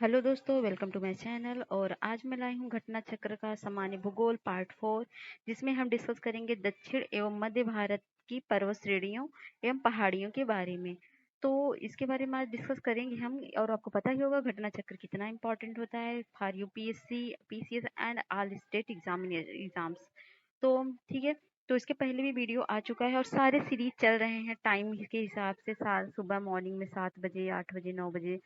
Hello दोस्तों, welcome to my channel. और आज मैं लाई हूँ घटना चक्र का सामान्य भूगोल पार्ट 4, जिसमें हम डिस्कस करेंगे दक्षिण एवं मध्य भारत की पर्वत श्रेणियों एवं पहाड़ियों के बारे में। तो इसके बारे में आज डिस्कस करेंगे हम। और आपको पता ही होगा घटना चक्र कितना इंपॉर्टेंट होता है for UPSC, PCS and all state exams. तो ठीक है। तो इसके पहले भी वीडियो आ चुका है और सारे सीरीज चल रहे हैं टाइम के हिसाब से। सुबह मॉर्निंग में 7 बजे, 8 बजे, 9 बजे।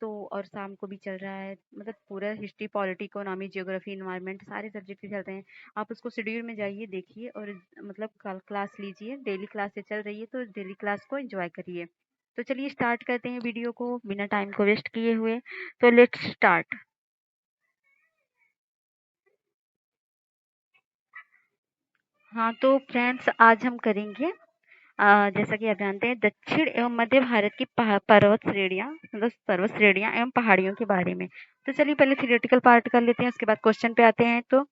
तो और शाम को भी चल रहा है। मतलब पूरा history, polity, economy, geography, environment सारे सब्जेक्ट के चलते हैं। आप उसको शेड्यूल में जाइए, देखिए और मतलब कल क्लास लीजिए। डेली क्लास से चल रही है तो डेली क्लास को एंजॉय करिए। तो चलिए स्टार्ट करते हैं वीडियो को बिना टाइम को वेस्ट किए हुए। तो लेट्स स्टार्ट। हाँ तो फ्रेंड्स, आज हम करेंगे जैसा कि आप जानते हैं दक्षिण एवं मध्य भारत की पर्वत श्रेणियाँ, मतलब पर्वत श्रेणियाँ एवं पहाड़ियों के बारे में। तो चलिए पहले थियोरेटिकल पार्ट कर लेते हैं, उसके बाद क्वेश्चन पे आते हैं। तो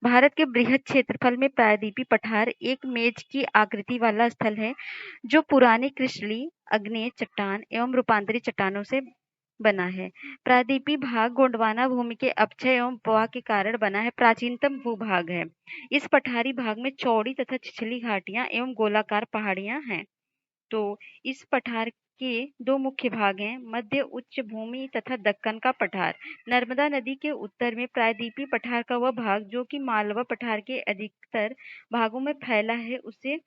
भारत के बृहद क्षेत्रफल में प्रायद्वीपीय पठार एक मेज की आकृति वाला स्थल है, जो पुराने क्रिस्टलीय आग्नेय चट्टान एवं रूपांतरित चट्टानों से बना है। प्रायद्वीपीय भाग गोंडवाना भूमि के अपक्षय एवं प्रवाह के कारण बना है, प्राचीनतम भूभाग है। इस पठारी भाग में चौड़ी तथा छिछली घाटियां एवं गोलाकार पहाड़ियां हैं। तो इस पठार के दो मुख्य भाग हैं, मध्य उच्च भूमि तथा दक्कन का पठार। नर्मदा नदी के उत्तर में प्रायद्वीपीय पठार का वह भाग जो कि मालवा पठार के अधिकतर भागों में फैला है, उसे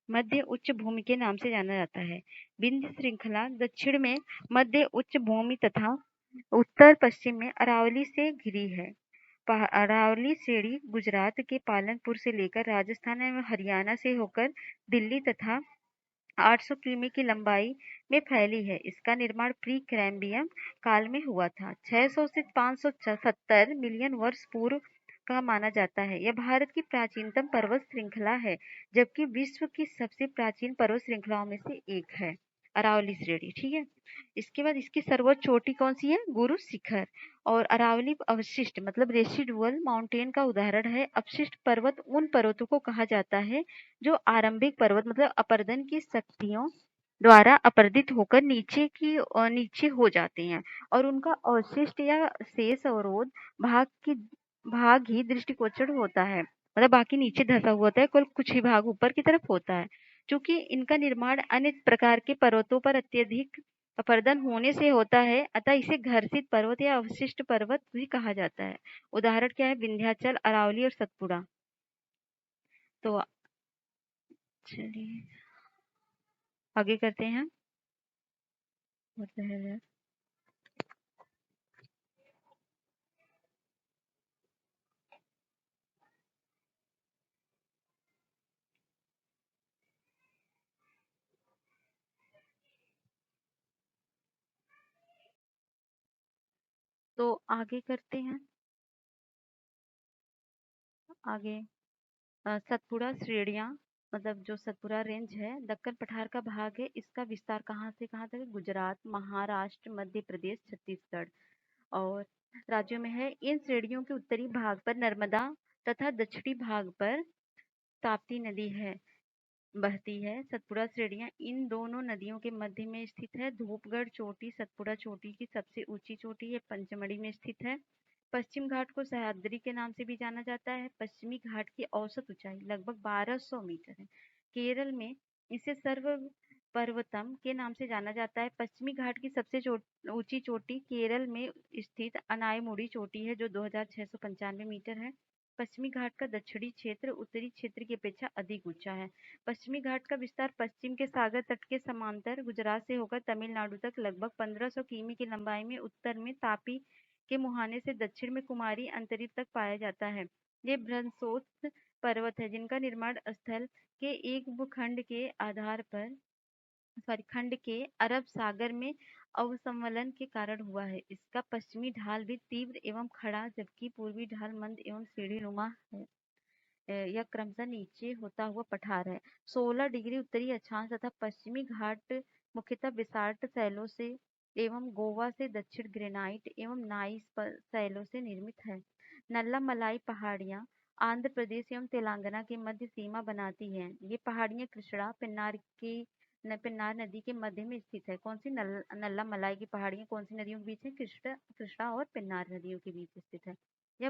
मध्य उच्च भूमि के नाम से जाना जाता है। विंध्य श्रृंखला दक्षिण में मध्य उच्च भूमि तथा उत्तर पश्चिम में अरावली से घिरी है। अरावली श्रेणी गुजरात के पालनपुर से लेकर राजस्थान एवं हरियाणा से होकर दिल्ली तथा 800 किमी की लंबाई में फैली है। इसका निर्माण प्री कैम्ब्रियन काल में हुआ था। 600 से 570 मिलियन वर्ष पूर्व का माना जाता है। यह भारत की प्राचीनतम पर्वत श्रृंखला है, जबकि विश्व की सबसे प्राचीन पर्वत श्रृंखलाओं में से एक है अरावली श्रेणी। ठीक है। इसके बाद इसकी सर्वोच्च चोटी कौन सी है? गुरु शिखर। और अरावली अवशिष्ट मतलब रेसिडुअल माउंटेन का उदाहरण है। अपशिष्ट पर्वत उन पर्वतों को कहा जाता है जो आरंभिक पर्वत मतलब अपरदन की शक्तियों द्वारा अपरदित होकर नीचे हो जाते हैं, और उनका अवशिष्ट या शेष अवरोध भाग की भाग ही दृष्टिगोचर होता है। मतलब बाकी नीचे धसा हुआ होता है, कुल कुछ ही भाग ऊपर की तरफ होता है। क्योंकि इनका निर्माण अन्य प्रकार के पर्वतों पर अत्यधिक अपर्दन होने से होता है, अतः इसे घर्षित पर्वत या अवशिष्ट पर्वत भी कहा जाता है। उदाहरण क्या है? विंध्याचल, अरावली और सतपुड़ा। तो चलिए आगे करते हैं। तो आगे करते हैं। आगे सतपुड़ा श्रेणियाँ, मतलब जो सतपुड़ा रेंज है दक्कन पठार का भाग है। इसका विस्तार कहाँ से कहाँ तक है? गुजरात, महाराष्ट्र, मध्य प्रदेश, छत्तीसगढ़ और राज्यों में है। इन श्रेणियों के उत्तरी भाग पर नर्मदा तथा दक्षिणी भाग पर ताप्ती नदी है, बहती है। सतपुड़ा श्रेणियाँ इन दोनों नदियों के मध्य में स्थित है। धूपगढ़ चोटी सतपुड़ा चोटी की सबसे ऊंची चोटी है, पंचमढ़ी में स्थित है। पश्चिम घाट को सह्याद्री के नाम से भी जाना जाता है। पश्चिमी घाट की औसत ऊंचाई लगभग 1200 मीटर है। केरल में इसे सर्व पर्वतम के नाम से जाना जाता है। पश्चिमी घाट की सबसे ऊंची चोटी केरल में स्थित अनायमुड़ी चोटी है, जो 2695 मीटर है। पश्चिमी घाट का दक्षिणी क्षेत्र उत्तरी क्षेत्र की अपेक्षा अधिक ऊंचा है। पश्चिमी घाट का विस्तार पश्चिम के सागर तट के समांतर गुजरात से होकर तमिलनाडु तक लगभग 1500 किमी की लंबाई में उत्तर में तापी के मुहाने से दक्षिण में कुमारी अंतरिक्ष तक पाया जाता है। ये ब्रह्मोत्स पर्वत है, जिनका निर्माण स्थल के एक भूखंड के आधार पर खंड के अरब सागर में अवसंवलन के कारण हुआ है। इसका पश्चिमी ढाल भी तीव्र एवं खड़ा, जबकि पूर्वी ढाल मंद एवं सीढ़ीनुमा है। यह क्रमशः नीचे होता हुआ पठार है। 16 डिग्री उत्तरी अक्षांश तथा पश्चिमी घाट मुख्यतः बिसाल्ट शैलों से एवं गोवा से दक्षिण ग्रेनाइट एवं नाइस शैलों से निर्मित है। नल्ला मलाई पहाड़ियाँ आंध्र प्रदेश एवं तेलंगाना के मध्य सीमा बनाती हैं। ये पहाड़ियाँ कृष्णा, पेन्नार की पेन्नार नदी के मध्य में स्थित है। कौन सी? नल्ला मलाई की पहाड़ियां कौन सी नदियों के बीच है? कृष्णा और पेन्नार नदियों के बीच स्थित है। यह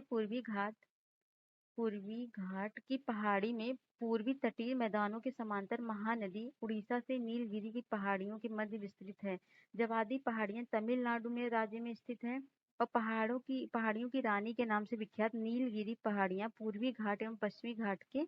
पूर्वी घाट की पहाड़ी में पूर्वी तटीय मैदानों के समांतर महानदी उड़ीसा से नीलगिरी की पहाड़ियों के मध्य विस्तृत है। जवादी पहाड़ियां तमिलनाडु में राज्य में स्थित है। और पहाड़ियों की रानी के नाम से विख्यात नीलगिरी पहाड़ियां पूर्वी घाट एवं पश्चिमी घाट के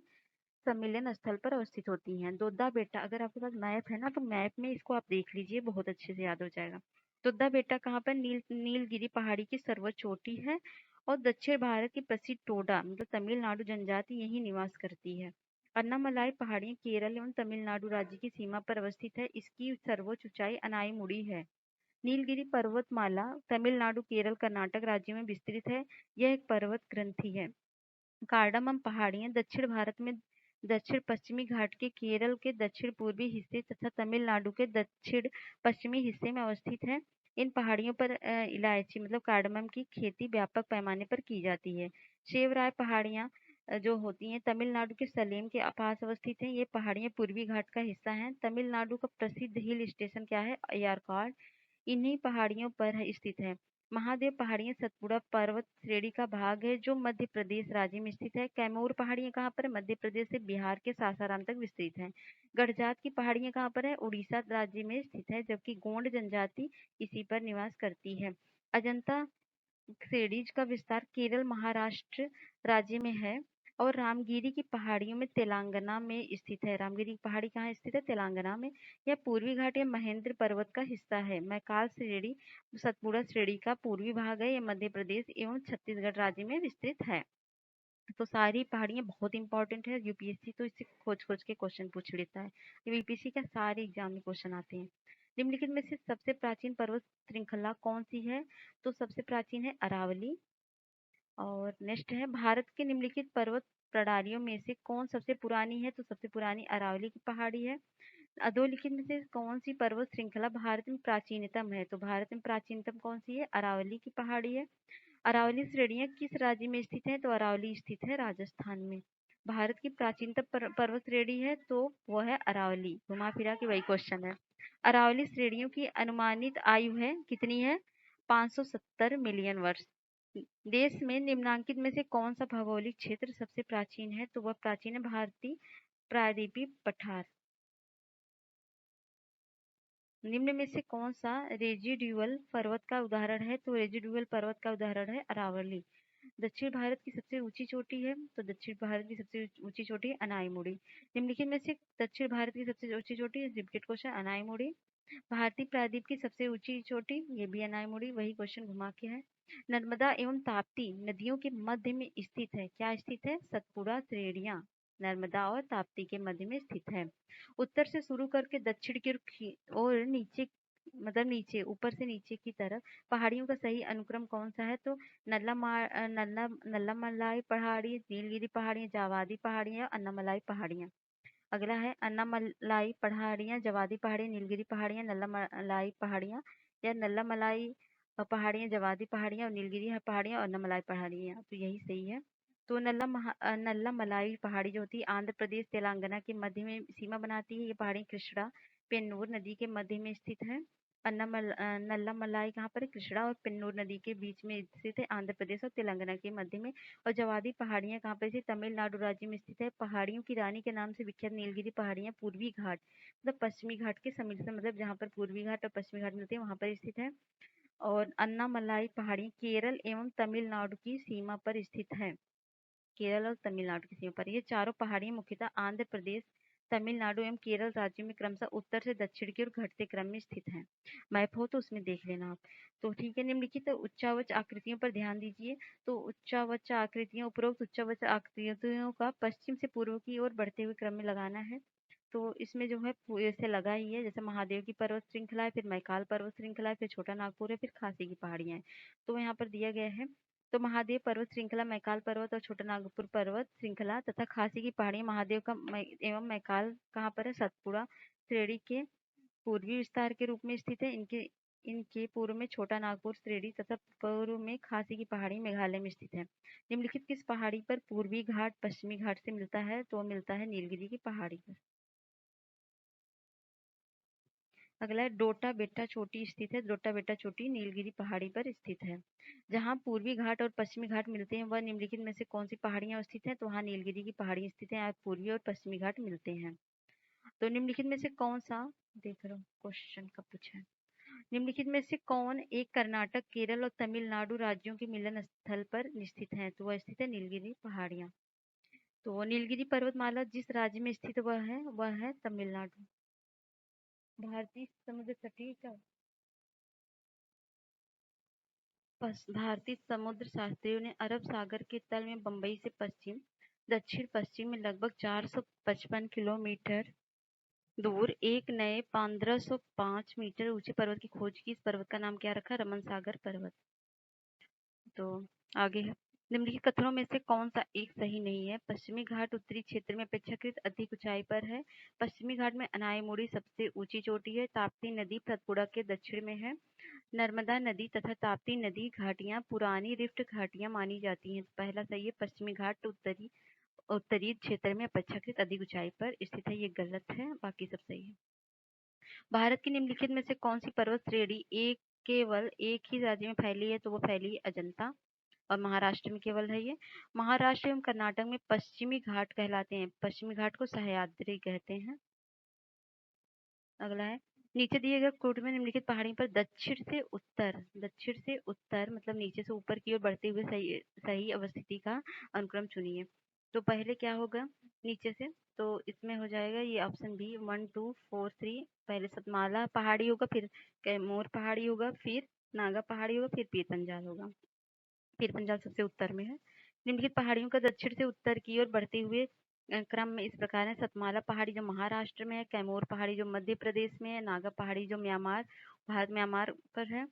सम्मिलन स्थल पर अवस्थित होती हैं। दोद्दा बेटा, अगर आपके पास मैप है ना तो मैप में इसको आप देख लीजिए, बहुत अच्छे से याद हो जाएगा। दोद्दा बेटा कहाँ पर? नीलगिरी पहाड़ी की सर्वोच्च चोटी है। और दक्षिण भारत की प्रसिद्ध टोडा मतलब तमिलनाडु जनजाति यही निवास करती है। अन्नामलाई पहाड़ियां केरल एवं तमिलनाडु राज्य की सीमा पर अवस्थित है। इसकी सर्वोच्च ऊंचाई अनाईमुड़ी है। नीलगिरी पर्वतमाला तमिलनाडु, केरल, कर्नाटक राज्यों में विस्तृत है। यह एक पर्वत ग्रंथि है। कार्डामम पहाड़ियां दक्षिण भारत में दक्षिण पश्चिमी घाट के केरल के दक्षिण पूर्वी हिस्से तथा तमिलनाडु के दक्षिण पश्चिमी हिस्से में अवस्थित है। इन पहाड़ियों पर इलायची मतलब कार्डमम की खेती व्यापक पैमाने पर की जाती है। शेवराय पहाड़ियां जो होती हैं तमिलनाडु के सलेम के पास अवस्थित हैं। ये पहाड़ियां पूर्वी घाट का हिस्सा हैं। तमिलनाडु का प्रसिद्ध हिल स्टेशन क्या है? अय्यारकाड इन्हीं पहाड़ियों पर स्थित है। महादेव पहाड़ियां सतपुड़ा पर्वत श्रेणी का भाग है जो मध्य प्रदेश राज्य में स्थित है। कैमूर पहाड़ियां कहाँ पर है? मध्य प्रदेश से बिहार के सासाराम तक विस्तृत है। गड़जात की पहाड़ियां कहाँ पर है? उड़ीसा राज्य में स्थित है, जबकि गोंड जनजाति इसी पर निवास करती है। अजंता श्रेणीज का विस्तार केरल महाराष्ट्र राज्य में है। और रामगिरी की पहाड़ियों में तेलंगाना में स्थित है। रामगिरी की पहाड़ी कहाँ स्थित है? तेलंगाना में। यह पूर्वी घाट या महेंद्र पर्वत का हिस्सा है। मैकाल श्रेणी सतपुड़ा श्रेणी का पूर्वी भाग है। यह मध्य प्रदेश एवं छत्तीसगढ़ राज्य में विस्तृत है। तो सारी पहाड़ियां बहुत इंपॉर्टेंट है। यूपीएससी तो इससे खोज खोज के क्वेश्चन पूछ लेता है। यूपीएससी का सारे एग्जाम में क्वेश्चन आते हैं। निम्नलिखित में से सबसे प्राचीन पर्वत श्रृंखला कौन सी है? तो सबसे प्राचीन है अरावली। और नेक्स्ट है भारत के निम्नलिखित पर्वत प्रणालियों में से कौन सबसे पुरानी है? तो सबसे पुरानी अरावली की पहाड़ी है। अधोलिखित में से कौन सी पर्वत श्रृंखला भारत में प्राचीनतम है? तो भारत में प्राचीनतम कौन सी है? अरावली की पहाड़ी है। अरावली श्रेणियां किस राज्य में स्थित है? तो अरावली स्थित है राजस्थान में। भारत की प्राचीनतम पर्वत श्रेणी है तो वो है अरावली। घुमा फिरा के वही क्वेश्चन है। अरावली श्रेणियों की अनुमानित आयु है कितनी है? 570 मिलियन वर्ष। देश में निम्नांकित में से कौन सा भौगोलिक क्षेत्र सबसे प्राचीन है? तो वह प्राचीन है भारतीय प्रायद्वीपीय पठार। निम्न में से कौन सा रेजिडुअल पर्वत का उदाहरण है? तो रेजिडुअल पर्वत का उदाहरण है अरावली। दक्षिण भारत की सबसे ऊंची चोटी है? तो दक्षिण भारत की सबसे ऊंची चोटी है अनाईमुड़ी। निम्नलिखित में से दक्षिण भारत की सबसे ऊंची चोटी, रिपीटेड क्वेश्चन, अनाईमुड़ी। भारतीय प्रायद्वीप की सबसे ऊंची चोटी, ये भी अनाईमुड़ी, वही क्वेश्चन घुमा के है। नर्मदा एवं ताप्ती नदियों के मध्य में स्थित है, क्या स्थित है? सतपुड़ा श्रेणियां नर्मदा और ताप्ती के मध्य में स्थित है। उत्तर से शुरू करके दक्षिण की और नीचे मतलब नीचे ऊपर से नीचे की तरफ पहाड़ियों का सही अनुक्रम कौन सा है? तो नल्लामलाई पहाड़ी, नीलगिरी पहाड़ियां, जावादी पहाड़ियां, अन्नामलाई पहाड़ियां। अगला है अन्नामलाई पहाड़ियां, जवादी पहाड़ियां, नीलगिरी पहाड़ियां, नल्लामलाई पहाड़ियां, या नल्लामलाई पहाड़ियां, जवादी पहाड़ियां और नीलगिरी पहाड़ियां और अन्नामलाई पहाड़ियां। तो यही सही है। तो नल्लामलाई पहाड़ी जो होती है आंध्र प्रदेश तेलंगाना के मध्य में सीमा बनाती है। ये पहाड़ी कृष्णा पेन्नूर नदी के मध्य में स्थित है। नल्लामलाई कहाँ पर है? कृष्णा और पेन्नूर नदी के बीच में स्थित है, आंध्र प्रदेश और तेलंगाना के मध्य में। और जवादी पहाड़ियां कहाँ पर? तमिलनाडु राज्य में स्थित है। पहाड़ियों की रानी के नाम से विख्यात नीलगिरी पहाड़ियां पूर्वी घाट मतलब पश्चिमी घाट के सम्मिलन मतलब जहाँ पर पूर्वी घाट और पश्चिमी घाट मिलते हैं वहां पर स्थित है। और अन्नामलाई पहाड़ी केरल एवं तमिलनाडु की सीमा पर स्थित है। केरल और तमिलनाडु की सीमा पर ये चारों पहाड़ियां मुख्यतः आंध्र प्रदेश, तमिलनाडु एवं केरल राज्यों में क्रमशः उत्तर से दक्षिण की ओर घटते क्रम में स्थित हैं। मैप हो तो उसमें देख लेना आप। तो ठीक है, निम्नलिखित उच्चावच आकृतियों पर ध्यान दीजिए। तो उच्चावच आकृतियों उपरोक्त उच्चावच आकृतियों का पश्चिम से पूर्व की ओर बढ़ते हुए क्रम में लगाना है। तो इसमें जो है ऐसे लगा ही है, जैसे महादेव की पर्वत श्रृंखला है, फिर मैकाल पर्वत श्रृंखला है, फिर छोटा नागपुर है, फिर खासी की पहाड़ियां हैं। तो यहाँ पर दिया गया है। तो महादेव पर्वत श्रृंखला, मैकाल पर्वत और छोटा नागपुर पर्वत श्रृंखला तथा खासी की पहाड़ियां महादेव का एवं मैकाल कहाँ पर है? सतपुड़ा श्रेणी के पूर्वी विस्तार के रूप में स्थित है। इनके इनके पूर्व में छोटा नागपुर श्रेणी तथा पूर्व में खासी की पहाड़ी मेघालय में स्थित है। निम्नलिखित किस पहाड़ी पर पूर्वी घाट पश्चिमी घाट से मिलता है? तो मिलता है नीलगिरी की पहाड़ी पर। अगला है डोटा बेट्टा चोटी स्थित है। डोटा बेट्टा चोटी नीलगिरी पहाड़ी पर स्थित है। जहाँ पूर्वी घाट और पश्चिमी घाट मिलते हैं वह निम्नलिखित में से कौन सी पहाड़ियां स्थित है? तो वहाँ नीलगिरी की पहाड़ी स्थित है। यहाँ पूर्वी और पश्चिमी घाट मिलते हैं। तो निम्नलिखित में से कौन सा, देख रहा हूँ क्वेश्चन कब पूछा है, निम्नलिखित में से कौन एक कर्नाटक, केरल और तमिलनाडु राज्यों के मिलन स्थल पर स्थित है? तो वह स्थित है नीलगिरी पहाड़ियां। तो नीलगिरी पर्वतमाला जिस राज्य में स्थित वह है तमिलनाडु। भारतीय समुद्र तटीय का भारतीय समुद्र शास्त्रियों ने अरब सागर के तल में बंबई से दक्षिण पश्चिम में लगभग 455 किलोमीटर दूर एक नए 1505 मीटर ऊंचे पर्वत की खोज की। इस पर्वत का नाम क्या रखा? रमन सागर पर्वत। तो आगे है, निम्नलिखित कथनों में से कौन सा एक सही नहीं है? पश्चिमी घाट उत्तरी क्षेत्र में अपेक्षाकृत अधिक ऊंचाई पर है। पश्चिमी घाट में अनायमुड़ी सबसे ऊंची चोटी है। ताप्ती नदी सतपुड़ा के दक्षिण में है। नर्मदा नदी तथा ताप्ती नदी घाटियां पुरानी रिफ्ट घाटियां मानी जाती हैं। पहला सही है, पश्चिमी घाट उत्तरी क्षेत्र में अपेक्षाकृत अधिक ऊंचाई पर स्थित है। ये गलत है, बाकी सब सही है। भारत की निम्नलिखित में से कौन सी पर्वत श्रेणी केवल एक ही राज्य में फैली है? तो वो फैली है अजंता, और महाराष्ट्र में केवल है ये। महाराष्ट्र एवं कर्नाटक में पश्चिमी घाट कहलाते हैं। पश्चिमी घाट को सह्याद्री कहते हैं। अगला है, नीचे दिए गए कोड में निम्नलिखित पहाड़ी पर दक्षिण से उत्तर मतलब नीचे से ऊपर की ओर बढ़ते हुए सही अवस्थिति का अनुक्रम चुनिए। तो पहले क्या होगा? नीचे से, तो इसमें हो जाएगा ये ऑप्शन बी 1 2 4 3। पहले सतमाला पहाड़ी होगा, फिर कैमूर पहाड़ी होगा, फिर नागा पहाड़ी होगा, फिर पीर पंजाल होगा। पीर पंजाल सबसे उत्तर में है। निम्नलिखित पहाड़ियों का दक्षिण से उत्तर की ओर बढ़ते हुए क्रम में इस प्रकार है। सतमाला पहाड़ी जो महाराष्ट्र में है, कैमूर पहाड़ी जो मध्य प्रदेश में है, नागा पहाड़ी जो म्यांमार पर है,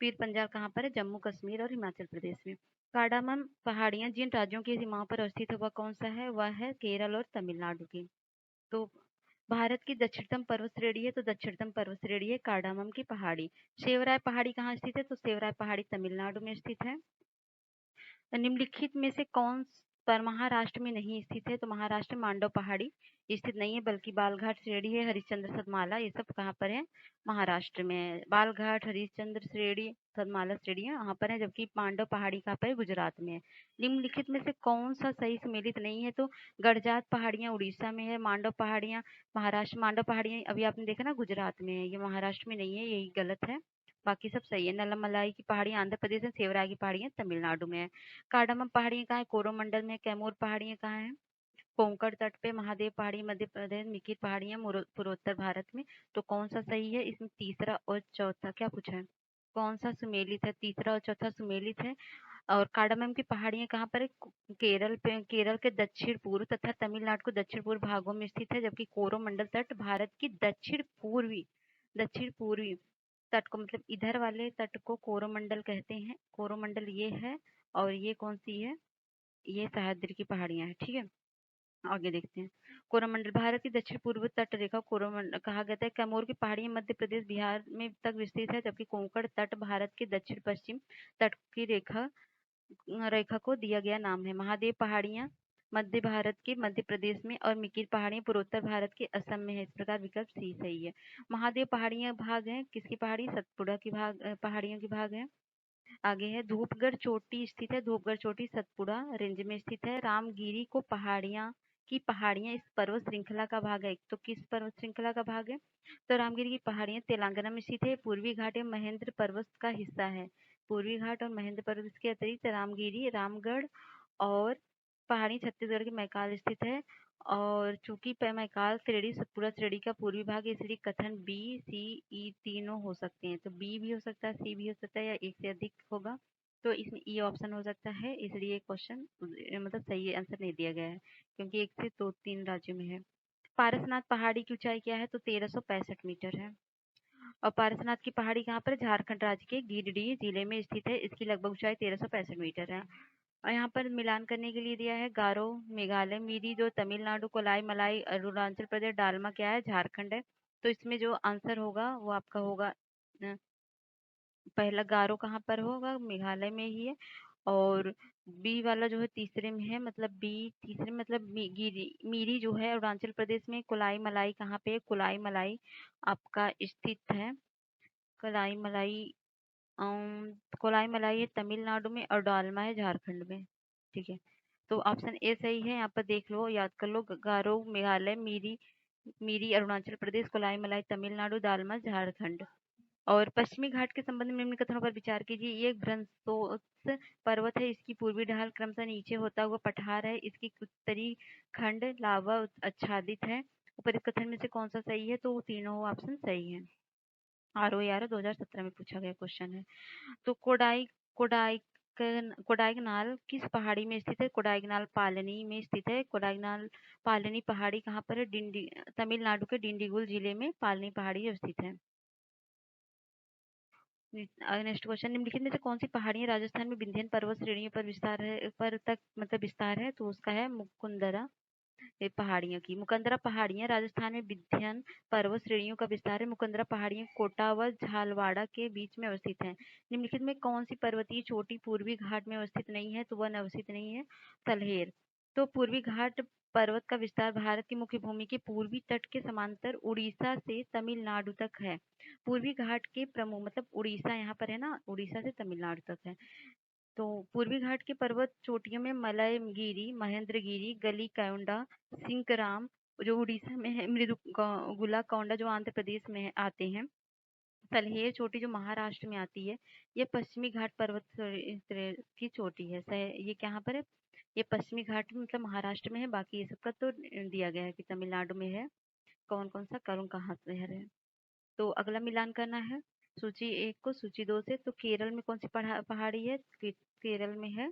पीर पंजाल कहाँ पर है? जम्मू कश्मीर और हिमाचल प्रदेश में। कार्डामम पहाड़ियां जिन राज्यों की सीमाओं पर अवस्थित है वह कौन सा है? वह है केरल और तमिलनाडु की। तो भारत की दक्षिणतम पर्वत श्रेणी है, तो दक्षिणतम पर्वत श्रेणी है कार्डामम की पहाड़ी। सेवराय पहाड़ी कहाँ स्थित है? तो सेवराय पहाड़ी तमिलनाडु में स्थित है। निम्नलिखित में से कौन पर महाराष्ट्र में नहीं स्थित है? तो महाराष्ट्र मांडव पहाड़ी स्थित नहीं है, बल्कि बालघाट श्रेणी है, हरिश्चंद्र सतमाला, ये सब कहाँ पर है? महाराष्ट्र में। बालघाट, हरिश्चंद्र श्रेणी, सतमाला श्रेणी वहां पर है, जबकि मांडव पहाड़ी कहाँ पर है? गुजरात में है। निम्नलिखित में से कौन सा सही सम्मिलित नहीं है? तो गड़जात पहाड़ियां उड़ीसा में है, मांडव पहाड़ियां महाराष्ट्र, मांडव पहाड़ियां अभी आपने देखा ना गुजरात में है, ये महाराष्ट्र में नहीं है, यही गलत है। बाकी सब सही है। नल्लामलाई की पहाड़ियां आंध्र प्रदेश में, सेवराय की पहाड़ियां तमिलनाडु में है। कार्डामम पहाड़ियां कहाँ है? कोरोमंडल में। कैमूर पहाड़ियां कहाँ है? कोंकण तट पे। महादेव पहाड़ी मध्य प्रदेश। मिकिर पहाड़ियां पूर्वोत्तर भारत में। तो कौन सा सही है? इसमें तीसरा और चौथा क्या पूछा है? कौन सा सुमेलित है? तीसरा और चौथा सुमेलित है। और कार्डामम की पहाड़ियां कहाँ पर है? केरल के दक्षिण पूर्व तथा तमिलनाडु के दक्षिण पूर्व भागों में स्थित है, जबकि कोरोमंडल तट भारत की दक्षिण पूर्वी तट को, मतलब इधर वाले तट को कोरोमंडल कहते हैं। कोरोमंडल ये है, और ये कौन सी है? ये सह्याद्री की पहाड़ियां हैं। ठीक है, आगे देखते हैं। कोरोमंडल भारत की दक्षिण पूर्व तट रेखा कोरोमंडल कहा गया है। कैमूर की पहाड़ियां मध्य प्रदेश बिहार में तक विस्तृत है, जबकि कोंकण तट भारत के दक्षिण पश्चिम तट की रेखा को दिया गया नाम है। महादेव पहाड़ियां मध्य भारत के मध्य प्रदेश में, और मिकिर पहाड़ियां पूर्वोत्तर भारत के असम में है। इस प्रकार विकल्प सी सही है। महादेव पहाड़ियां भाग है किसकी पहाड़ी? सतपुड़ा की पहाड़ियों की भाग है। आगे है, धूपगढ़ चोटी स्थित है। धूपगढ़ चोटी सतपुड़ा रेंज में स्थित है। रामगिरी को पहाड़ियां इस पर्वत श्रृंखला का भाग है। तो किस पर्वत श्रृंखला का भाग है? तो रामगिरी की पहाड़ियां तेलंगाना में स्थित है। पूर्वी घाट एवं महेंद्र पर्वत का हिस्सा है। पूर्वी घाट और महेंद्र पर्वत के अतिरिक्त रामगिरी, रामगढ़ और पहाड़ी छत्तीसगढ़ के मैकाल स्थित है। और चूंकि मैकाल श्रेणी सतपुड़ा श्रेणी का पूर्वी भाग है, इसलिए कथन बी सी ई तीनों हो सकते हैं। तो बी भी हो सकता है, सी भी हो सकता है, या एक से अधिक होगा। तो इसमें ई ऑप्शन हो सकता है, इसलिए क्वेश्चन मतलब सही आंसर नहीं दिया गया है, क्योंकि एक से दो तीन राज्यों में है। पारसनाथ पहाड़ी की ऊंचाई क्या है? तो 1365 मीटर है। और पारसनाथ की पहाड़ी कहाँ पर? झारखंड राज्य के गिरिडीह जिले में स्थित है। इसकी लगभग ऊंचाई 1365 मीटर है। और यहाँ पर मिलान करने के लिए दिया है गारो मेघालय, मिरी जो तमिलनाडु, कोलाई मलाई अरुणाचल प्रदेश, डालमा क्या है? झारखंड है। तो इसमें जो आंसर होगा वो आपका होगा पहला गारो कहाँ पर होगा? मेघालय में ही है। और बी वाला जो है तीसरे में है, मतलब बी तीसरे में, मतलब गिरी मीरी जो है अरुणाचल प्रदेश में। कुलाई मलाई कहाँ पे है? कुलाई मलाई आपका स्थित है। कुलाई मलाई कोलाई मलाई है तमिलनाडु में, और डालमा है झारखंड में। ठीक है, तो ऑप्शन ए सही है। यहाँ पर देख लो, याद कर लो, गारो मेघालय, मीरी मीरी अरुणाचल प्रदेश, कोलाई मलाई तमिलनाडु, दालमा झारखंड। और पश्चिमी घाट के संबंध में निम्न कथनों पर विचार कीजिए। ये एक ब्रह्मोत्स पर्वत है, इसकी पूर्वी ढाल क्रमशः नीचे होता हुआ पठार है, इसकी उत्तरी खंड लावा आच्छादित है। ऊपर कथन में से कौन सा सही है? तो वो तीनों ऑप्शन सही है। ROAR 2017 में पूछा गया क्वेश्चन है। तो कोडाई कोडाइकनाल किस पहाड़ी में स्थित है? कोडाइकनाल पालनी में स्थित है। कोडाइकनाल पालनी पहाड़ी कहाँ पर है? तमिलनाडु के डिंडीगुल जिले में पालनी पहाड़ी स्थित है। नेक्स्ट क्वेश्चन, निम्नलिखित में से कौन सी पहाड़ियां राजस्थान में विंध्यन पर्वत श्रेणियों पर विस्तार है, पर तक मतलब विस्तार है? तो उसका है मुकुंदरा पहाड़ियों की। मुकंदरा पहाड़ियां राजस्थान में विंध्यन पर्वत श्रेणियों का विस्तार है। मुकंदरा पहाड़ियां कोटा व झालवाड़ा के बीच में अवस्थित हैं। निम्नलिखित में कौन सी पर्वतीय चोटी पूर्वी घाट में अवस्थित नहीं है? तो वह अवस्थित नहीं है सलहेर। तो पूर्वी घाट पर्वत का विस्तार भारत की मुख्य भूमि के पूर्वी तट के समांतर उड़ीसा से तमिलनाडु तक है। पूर्वी घाट के प्रमुख, मतलब उड़ीसा यहाँ पर है ना, उड़ीसा से तमिलनाडु तक है। तो पूर्वी घाट के पर्वत चोटियों में मलयगिरी, महेंद्रगिरी, गलीकोंडा, सिंकराम जो उड़ीसा में है, गुलाकोंडा जो आंध्र प्रदेश में आते हैं, सलहेर चोटी जो महाराष्ट्र में आती है, ये पश्चिमी घाट पर्वत की चोटी है। ये कहाँ पर है? ये पश्चिमी घाट मतलब महाराष्ट्र में है। बाकी ये सबका तो दिया गया है कि तमिलनाडु में है। कौन कौन सा करूँ, कहाँ शहर है। तो अगला मिलान करना है सूची 1 को सूची 2 से। तो केरल में कौन सी पहाड़ी है? केरल में है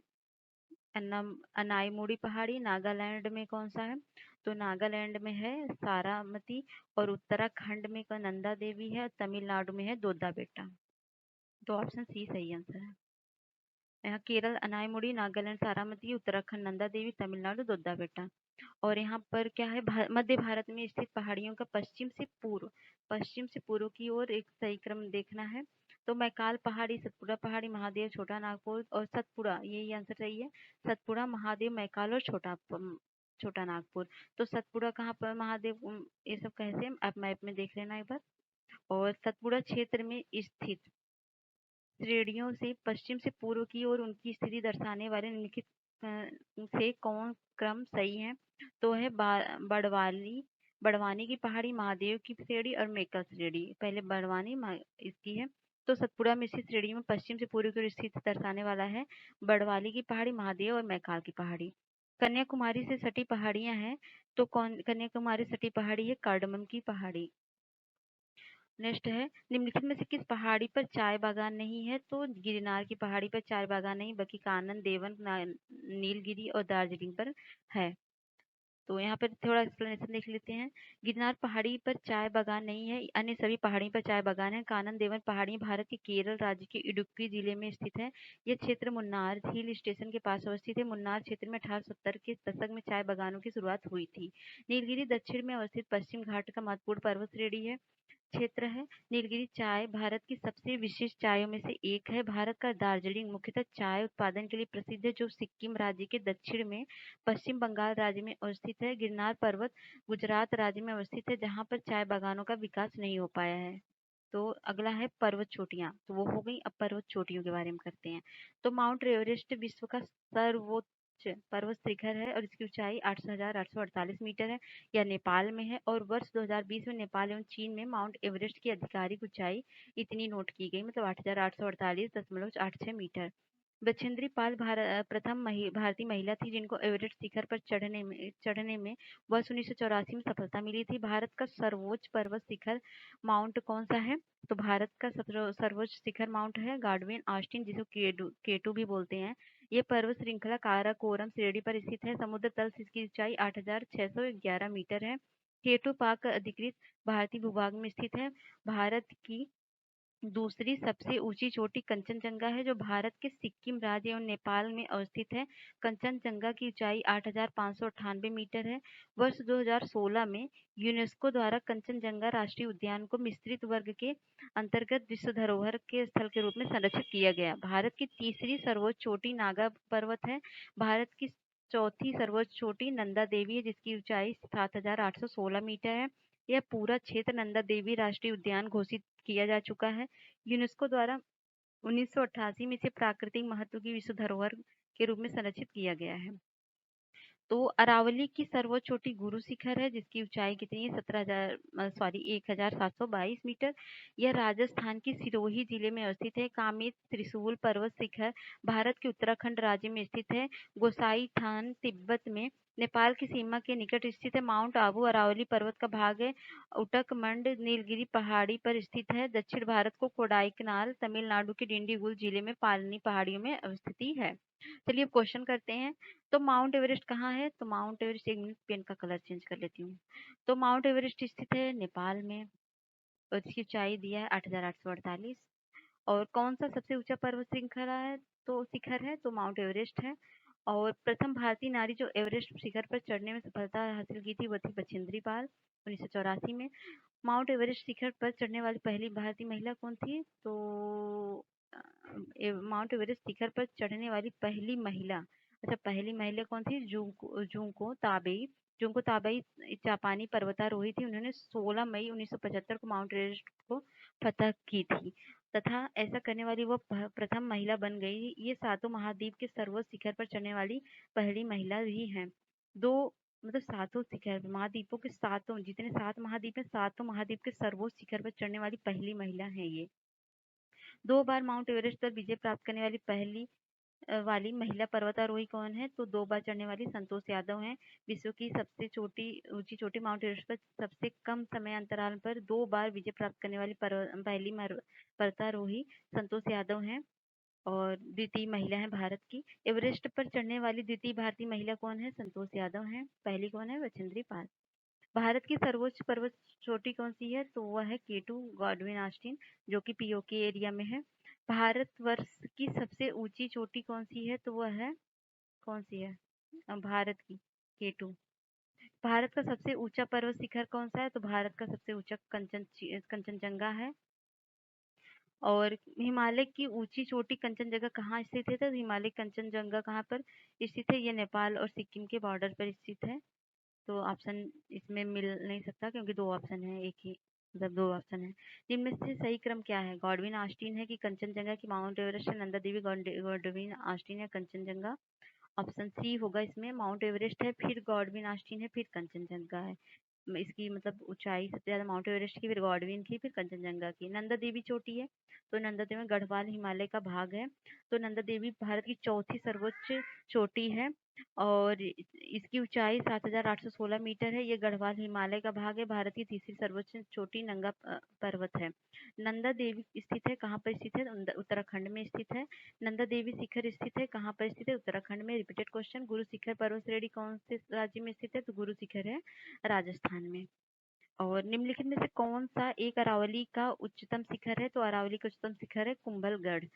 अनाईमुड़ी पहाड़ी। नागालैंड में कौन सा है? तो नागालैंड में है सारामती। और उत्तराखंड में का नंदा देवी है। तमिलनाडु में है दोदा बेटा। तो ऑप्शन सी सही आंसर है। यहाँ केरल अनाईमुड़ी, नागालैंड सारामती, उत्तराखंड नंदा देवी, तमिलनाडु दोदा बेटा। और यहाँ पर क्या है, मध्य भारत में स्थित पहाड़ियों का पश्चिम से पूर्व की ओर एक सही क्रम देखना है। तो मैकाल पहाड़ी, सतपुड़ा पहाड़ी, महादेव, छोटा नागपुर और सतपुड़ा, ये आंसर सही है। सतपुड़ा, महादेव, मैकाल और छोटा नागपुर। तो सतपुड़ा कहाँ पर, महादेव, ये सब कैसे आप मैप में देख लेना एक बार। और सतपुड़ा क्षेत्र में स्थित श्रेणियों से पश्चिम से पूर्व की ओर उनकी स्थिति दर्शाने वाले निम्नलिखित से कौन क्रम सही है? तो है बड़वानी की पहाड़ी, महादेव की श्रेणी और मेकल श्रेणी। पहले बड़वानी इसकी है। तो सतपुड़ा में स्थित श्रेणी में पश्चिम से पूर्व की ओर स्थित दर्शाने वाला है बड़वाली की पहाड़ी, महादेव और मैकाल की पहाड़ी। कन्याकुमारी से सटी पहाड़ियां हैं। तो कौन कन्याकुमारी सटी पहाड़ी है? कार्डमम की पहाड़ी। नेक्स्ट है, निम्नलिखित में से किस पहाड़ी पर चाय बागान नहीं है? तो गिरनार की पहाड़ी पर चाय बागान नहीं, बल्कि कानन देवन, नीलगिरी और दार्जिलिंग पर है। तो यहाँ पर थोड़ा एक्सप्लेनेशन देख लेते हैं। गिरनार पहाड़ी पर चाय बागान नहीं है, अन्य सभी पहाड़ी पर चाय बागान है। कानन देवन पहाड़ी भारत के केरल राज्य के इडुक्की जिले में स्थित है। यह क्षेत्र मुन्नार हिल स्टेशन के पास अवस्थित है। मुन्नार क्षेत्र में 1870 के दशक में चाय बागानों की शुरुआत हुई थी। नीलगिरी दक्षिण में अवस्थित पश्चिम घाट का महत्वपूर्ण पर्वत श्रेणी है क्षेत्र है। नीलगिरी चाय भारत की सबसे विशिष्ट चायों में से एक है। भारत का दार्जिलिंग मुख्यतः चाय उत्पादन के लिए प्रसिद्ध है, जो सिक्किम राज्य के दक्षिण में पश्चिम बंगाल राज्य में अवस्थित है। गिरनार पर्वत गुजरात राज्य में अवस्थित है, जहाँ पर चाय बागानों का विकास नहीं हो पाया है। तो अगला है पर्वत चोटियां, तो वो हो गई। अब पर्वत चोटियों के बारे में करते हैं। तो माउंट एवरेस्ट विश्व का सर्वोच्च पर्वत शिखर है और इसकी ऊंचाई 8,848 मीटर है। यह नेपाल में है और वर्ष 2020 में नेपाल एवं चीन में माउंट एवरेस्ट की आधिकारिक ऊंचाई इतनी नोट की गई, मतलब 8,848.86 मीटर। बछेंद्री पाल प्रथम भारतीय महिला थी जिनको एवरेस्ट शिखर पर चढ़ने में वर्ष 1984 में सफलता मिली थी। भारत का सर्वोच्च पर्वत शिखर माउंट कौन सा है? तो भारत का सर्वोच्च शिखर माउंट है गार्डवेन ऑस्टिन, जिसे केटू भी बोलते हैं। ये पर्वत श्रृंखला काराकोरम श्रेणी पर स्थित है। समुद्र तल से इसकी ऊंचाई 8,611 मीटर है। केटू पाक अधिकृत भारतीय भूभाग में स्थित है। भारत की दूसरी सबसे ऊंची चोटी कंचनजंगा है, जो भारत के सिक्किम राज्य एवं नेपाल में अवस्थित है। कंचनजंगा की ऊंचाई 8,598 मीटर है। वर्ष 2016 में यूनेस्को द्वारा कंचनजंगा राष्ट्रीय उद्यान को मिश्रित वर्ग के अंतर्गत विश्व धरोहर के स्थल के रूप में संरक्षित किया गया। भारत की तीसरी सर्वोच्च चोटी नागा पर्वत है। भारत की चौथी सर्वोच्च चोटी नंदा देवी है, जिसकी ऊंचाई 7,816 मीटर है। यह पूरा क्षेत्र नंदा देवी राष्ट्रीय उद्यान घोषित किया जा चुका है। यूनेस्को द्वारा 1988 में इसे प्राकृतिक महत्व की विश्व धरोहर के रूप में संरक्षित किया गया है। तो अरावली की सर्वोच्च चोटी गुरु शिखर है, जिसकी ऊंचाई कितनी है? 1722 मीटर। यह राजस्थान की सिरोही जिले में अवस्थित है। कामेत त्रिशूल पर्वत शिखर भारत के उत्तराखंड राज्य में स्थित है। गोसाई थान तिब्बत में नेपाल की सीमा के निकट स्थित है। माउंट आबू अरावली पर्वत का भाग है। उटकमंड नीलगिरी पहाड़ी पर स्थित है। दक्षिण भारत को कोडाईकनाल तमिलनाडु के डिंडीगुल जिले में पालनी पहाड़ियों में अवस्थित है। चलिए अब क्वेश्चन करते हैं। तो माउंट एवरेस्ट कहाँ है? तो माउंट एवरेस्ट, एक मिनट पेन का कलर चेंज कर लेती हूँ। तो माउंट एवरेस्ट स्थित है नेपाल में और इसकी ऊंचाई दिया है 8,848। और कौन सा सबसे ऊंचा पर्वत श्रृंखला है? तो शिखर है, तो माउंट एवरेस्ट है। और प्रथम भारतीय नारी जो एवरेस्ट शिखर पर चढ़ने में सफलता हासिल की थी, वो थी बछेंद्री पाल 1984 में। माउंट एवरेस्ट शिखर पर चढ़ने वाली पहली भारतीय महिला कौन थी? तो माउंट एवरेस्ट शिखर पर चढ़ने वाली पहली महिला, अच्छा पहली महिला कौन थी? Junko Tabei. जुंको ताबेई जापानी पर्वतारोही थी। उन्होंने 16 मई 1975 को माउंट एवरेस्ट को फतह की थी तथा ऐसा करने वाली वो प्रथम महिला बन गई। ये सातों महाद्वीप के सर्वोच्च शिखर पर चढ़ने वाली पहली महिला भी है। दो मतलब सातों शिखर महाद्वीपों के सातों, जितने 7 महाद्वीप है, सातों महाद्वीप के सर्वोच्च शिखर पर चढ़ने वाली पहली महिला है ये। 2 बार माउंट एवरेस्ट पर विजय प्राप्त करने वाली पहली वाली महिला पर्वतारोही कौन है? तो 2 बार चढ़ने वाली संतोष यादव हैं। विश्व की सबसे ऊंची चोटी माउंट एवरेस्ट पर सबसे कम समय अंतराल पर 2 बार विजय प्राप्त करने वाली पहली पर्वतारोही संतोष यादव हैं और द्वितीय महिला है भारत की। एवरेस्ट पर चढ़ने वाली द्वितीय भारतीय महिला कौन है? संतोष यादव हैं। पहली कौन है? बछेंद्री पाल। भारत की सर्वोच्च पर्वत चोटी कौन सी है? तो वह है केटू गॉडविन ऑस्टिन, जो कि पीओके एरिया में है। भारतवर्ष की सबसे ऊंची चोटी कौन सी है? तो वह है कौन सी है? भारत की केटू। भारत का सबसे ऊंचा पर्वत शिखर कौन सा है? तो भारत का सबसे ऊंचा कंचनजंगा है। और हिमालय की ऊंची चोटी कंचनजंगा कहाँ स्थित है? तो हिमालय कंचनजंगा कहाँ पर स्थित है? ये नेपाल और सिक्किम के बॉर्डर पर स्थित है। तो ऑप्शन इसमें मिल नहीं सकता क्योंकि 2 ऑप्शन है, एक ही मतलब 2 ऑप्शन है। इनमें से सही क्रम क्या है? गॉडविन ऑस्टिन है कि कंचनजंगा की माउंट एवरेस्ट है? नंदा देवी गॉडविन ऑस्टिन है कंचनजंगा। ऑप्शन सी होगा इसमें, माउंट एवरेस्ट है, फिर गॉडविन ऑस्टिन है, फिर कंचनजंगा है। इसकी मतलब ऊंचाई सबसे ज्यादा माउंट एवरेस्ट की, फिर गॉडविन की, फिर कंचनजंगा की। नंदा देवी चोटी है, तो नंदा देवी गढ़वाल हिमालय का भाग है। तो नंदा देवी भारत की चौथी सर्वोच्च चोटी है और इसकी ऊंचाई 7,816 मीटर है। ये गढ़वाल हिमालय का भाग है। भारत की तीसरी सर्वोच्च चोटी नंगा पर्वत है। नंदा देवी स्थित है, कहाँ पर स्थित है? उत्तराखंड में स्थित है। नंदा देवी शिखर स्थित है, कहाँ पर स्थित है? उत्तराखंड में। रिपीटेड क्वेश्चन, गुरु शिखर पर्वत श्रेणी कौन से राज्य में स्थित है? तो गुरु शिखर है राजस्थान में। और निम्नलिखित में से कौन सा एक अरावली का उच्चतम शिखर है? तो अरावली का उच्चतम शिखर है कुंभलगढ़।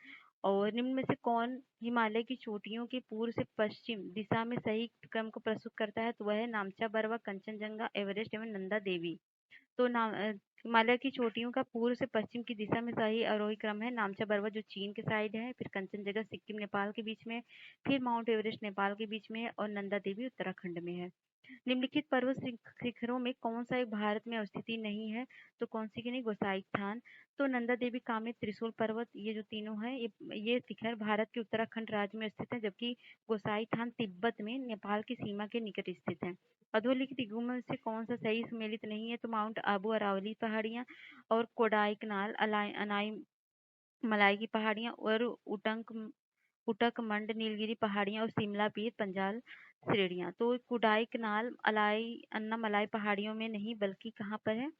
और निम्न में से कौन हिमालय की चोटियों के पूर्व से पश्चिम दिशा में सही क्रम को प्रस्तुत करता है? तो वह है नामचा बरवा, कंचनजंगा, एवरेस्ट एवं नंदा देवी। तो हिमालय की चोटियों का पूर्व से पश्चिम की दिशा में सही आरोही क्रम है नामचा बरवा जो चीन के साइड है, फिर कंचनजंगा सिक्किम नेपाल के बीच में, फिर माउंट एवरेस्ट नेपाल के बीच में और नंदा देवी उत्तराखंड में है। निम्नलिखित पर्वत शिखरों में कौन सा एक भारत में अवस्थिति नहीं है? तो कौन सी की नहीं? गोसाई थान। तो नंदा देवी, कामेत, त्रिशूल पर्वत, ये जो तीनों है ये शिखर भारत के उत्तराखंड राज्य में स्थित है, जबकि गोसाई थान तिब्बत में नेपाल की सीमा के निकट स्थित है। अधोलिखित युगों में से कौन सा सही सम्मिलित नहीं है? तो माउंट आबू अरावली पहाड़ियां और कोडाईकनाल अनाई मलाई की पहाड़ियां और उटकमंड नीलगिरी पहाड़ियां और शिमला पीर पंजाल श्रेणियां। तो कुडाईकनाल अलाई अन्नामलाई पहाड़ियों में नहीं बल्कि कहाँ पर है?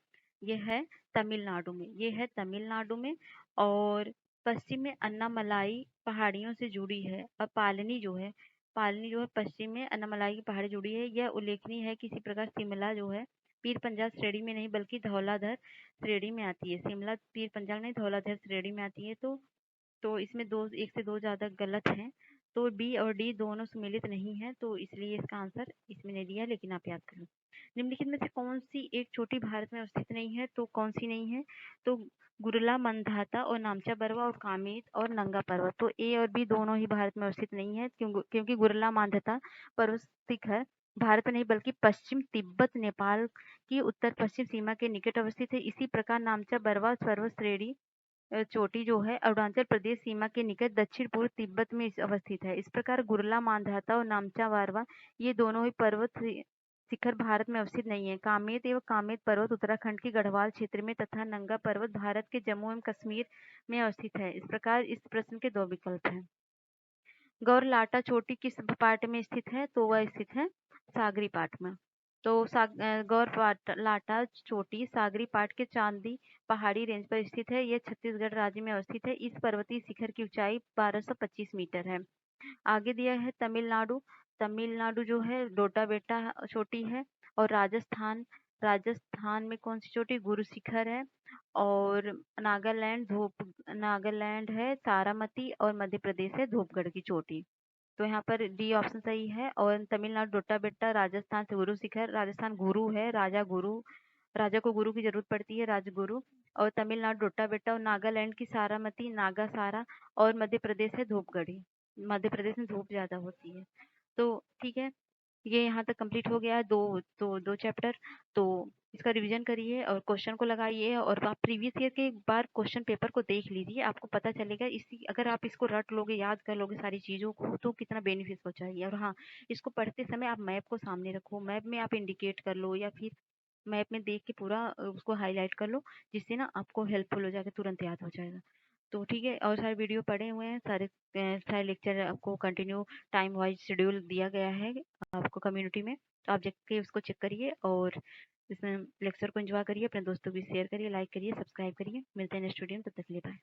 यह है तमिलनाडु में। ये है तमिलनाडु में और पश्चिम में अन्नामलाई पहाड़ियों से जुड़ी है। और पालनी जो है पश्चिम में अन्नामलाई की पहाड़ी जुड़ी है। यह उल्लेखनीय है कि इसी प्रकार शिमला जो है पीर पंजाल श्रेणी में नहीं बल्कि धौलाधर श्रेणी में आती है। शिमला पीर पंजाल नहीं, धौलाधर श्रेणी में आती है। तो इसमें दो, एक से दो ज्यादा गलत हैं। तो बी और डी दोनों सम्मिलित नहीं है, तो इसलिए इसका आंसर इसमें नहीं दिया, लेकिन आप याद कर लो। निम्नलिखित में से कौन सी एक चोटी भारत में अवस्थित नहीं है? तो कौन सी नहीं है? तो गुरला मंदाता और नामचा बरवा और कामेत और नंगा पर्वत। तो ए और बी दोनों ही भारत में अवस्थित नहीं है, क्योंकि गुरला मंदाता पर्वत शिखर भारत में नहीं बल्कि पश्चिम तिब्बत नेपाल की उत्तर पश्चिम सीमा के निकट अवस्थित है। इसी प्रकार नामचा बरवा पर्वत श्रेणी चोटी जो है अरुणाचल प्रदेश सीमा के निकट दक्षिण पूर्व तिब्बत में अवस्थित है। इस प्रकार गुरला मांधाता और नामचा वारवा ये दोनों ही पर्वत शिखर भारत में अवस्थित नहीं है। कामेत एवं कामेत पर्वत उत्तराखंड के गढ़वाल क्षेत्र में तथा नंगा पर्वत भारत के जम्मू एवं कश्मीर में अवस्थित है। इस प्रकार इस प्रश्न के दो विकल्प हैं। गौरलाटा चोटी किस पार्ट में स्थित है? तो वह स्थित है सागरी पाट में। तो गौरलाटा चोटी सागरी पाट के चांदी पहाड़ी रेंज पर स्थित है। यह छत्तीसगढ़ राज्य में अवस्थित है। इस पर्वतीय शिखर की ऊंचाई 1225 मीटर है। आगे दिया है तमिलनाडु। तमिलनाडु जो है डोडा बेटा चोटी है। और राजस्थान में कौन सी चोटी? गुरु शिखर है। और नागालैंड है तारामती। और मध्य प्रदेश है धूपगढ़ की चोटी। तो यहाँ पर डी ऑप्शन सही है। और तमिलनाडु डोडा बेट्टा, राजस्थान से गुरु शिखर, राजस्थान गुरु है, राजा को गुरु की जरूरत पड़ती है, राजगुरु। और तमिलनाडु डोडा बेट्टा और नागालैंड की सारामती नागा सारा। और मध्य प्रदेश है धूपगढ़ी। मध्य प्रदेश में धूप ज्यादा होती है। तो ठीक है, ये यहाँ तक कंप्लीट हो गया है, दो चैप्टर। तो इसका रिवीजन करिए और क्वेश्चन को लगाइए, और आप प्रीवियस ईयर के एक बार क्वेश्चन पेपर को देख लीजिए, आपको पता चलेगा। इसी अगर आप इसको रट लोगे, याद कर लोगे सारी चीजों को, तो कितना बेनिफिट हो जाएगी। और हाँ, इसको पढ़ते समय आप मैप को सामने रखो, मैप में आप इंडिकेट कर लो, या फिर मैप में देख के पूरा उसको हाईलाइट कर लो, जिससे ना आपको हेल्पफुल हो जाएगा, तुरंत याद हो जाएगा। तो ठीक है, और सारे वीडियो पड़े हुए हैं, सारे लेक्चर आपको कंटिन्यू टाइम वाइज शेड्यूल दिया गया है आपको कम्युनिटी में। तो आप जाके उसको चेक करिए, और इसमें लेक्चर को एंजॉय करिए, अपने दोस्तों को शेयर करिए, लाइक करिए, सब्सक्राइब करिए। मिलते हैं नेक्स्ट वीडियो में, तब तक के लिए बाय।